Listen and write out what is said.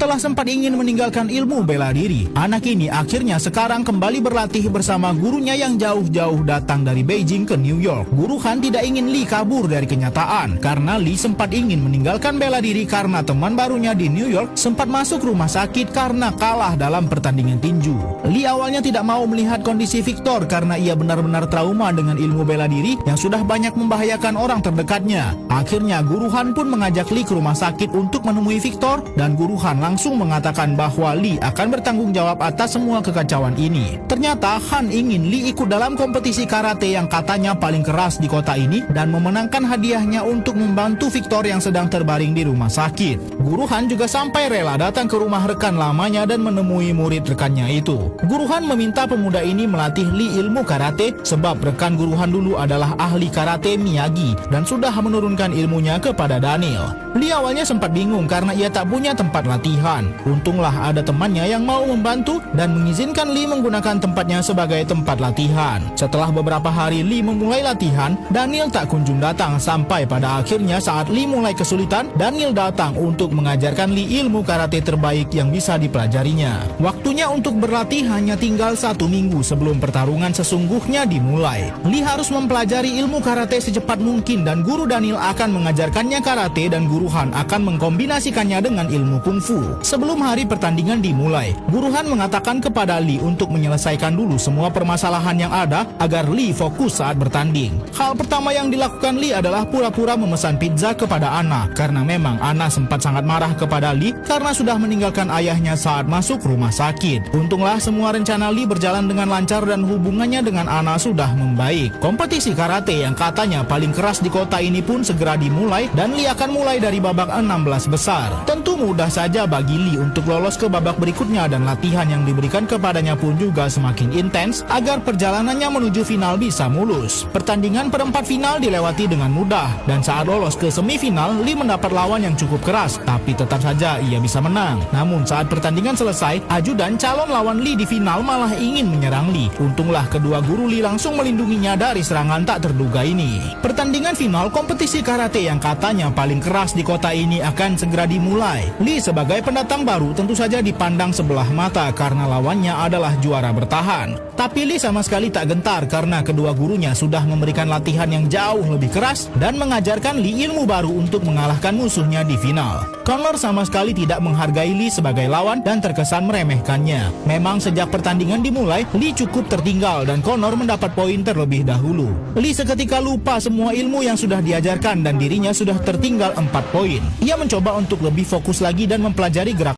Setelah sempat ingin meninggalkan ilmu bela diri, anak ini akhirnya sekarang kembali berlatih bersama gurunya yang jauh-jauh datang dari Beijing ke New York. Guru Han tidak ingin Lee kabur dari kenyataan karena Lee sempat ingin meninggalkan bela diri karena teman barunya di New York sempat masuk rumah sakit karena kalah dalam pertandingan tinju. Lee awalnya tidak mau melihat kondisi Victor karena ia benar-benar trauma dengan ilmu bela diri yang sudah banyak membahayakan orang terdekatnya. Akhirnya Guru Han pun mengajak Lee ke rumah sakit untuk menemui Victor dan Guru Han langsung mengatakan bahwa Lee akan bertanggung jawab atas semua kekacauan ini. Ternyata Han ingin Lee ikut dalam kompetisi karate yang katanya paling keras di kota ini dan memenangkan hadiahnya untuk membantu Victor yang sedang terbaring di rumah sakit. Guru Han juga sampai rela datang ke rumah rekan lamanya dan menemui murid rekannya itu. Guru Han meminta pemuda ini melatih Lee ilmu karate sebab rekan Guru Han dulu adalah ahli karate Miyagi dan sudah menurunkan ilmunya kepada Daniel. Lee awalnya sempat bingung karena ia tak punya tempat latihan. Untunglah ada temannya yang mau membantu dan mengizinkan Lee menggunakan tempatnya sebagai tempat latihan. Setelah beberapa hari Lee memulai latihan, Daniel tak kunjung datang sampai pada akhirnya saat Lee mulai kesulitan, Daniel datang untuk mengajarkan Lee ilmu karate terbaik yang bisa dipelajarinya. Waktunya untuk berlatih hanya tinggal 1 minggu sebelum pertarungan sesungguhnya dimulai. Lee harus mempelajari ilmu karate secepat mungkin dan Guru Daniel akan mengajarkannya karate dan Guru Han akan mengkombinasikannya dengan ilmu kungfu. Sebelum hari pertandingan dimulai, Guru Han mengatakan kepada Lee untuk menyelesaikan dulu semua permasalahan yang ada agar Lee fokus saat bertanding. Hal pertama yang dilakukan Lee adalah pura-pura memesan pizza kepada Anna karena memang Anna sempat sangat marah kepada Lee karena sudah meninggalkan ayahnya saat masuk rumah sakit. Untunglah semua rencana Lee berjalan dengan lancar dan hubungannya dengan Anna sudah membaik. Kompetisi karate yang katanya paling keras di kota ini pun segera dimulai dan Lee akan mulai dari babak 16 besar. Tentu mudah saja bagi Lee untuk lolos ke babak berikutnya dan latihan yang diberikan kepadanya pun juga semakin intens agar perjalanannya menuju final bisa mulus. Pertandingan perempat final dilewati dengan mudah dan saat lolos ke semifinal Lee mendapat lawan yang cukup keras tapi tetap saja ia bisa menang. Namun saat pertandingan selesai, ajudan calon lawan Lee di final malah ingin menyerang Lee. Untunglah kedua guru Lee langsung melindunginya dari serangan tak terduga ini. Pertandingan final kompetisi karate yang katanya paling keras di kota ini akan segera dimulai. Lee sebagai pendatang baru tentu saja dipandang sebelah mata karena lawannya adalah juara bertahan. Tapi Lee sama sekali tak gentar karena kedua gurunya sudah memberikan latihan yang jauh lebih keras dan mengajarkan Lee ilmu baru untuk mengalahkan musuhnya di final. Connor sama sekali tidak menghargai Lee sebagai lawan dan terkesan meremehkannya. Memang sejak pertandingan dimulai, Lee cukup tertinggal dan Connor mendapat poin terlebih dahulu. Lee seketika lupa semua ilmu yang sudah diajarkan dan dirinya sudah tertinggal 4 poin. Ia mencoba untuk lebih fokus lagi dan mempelajari gerak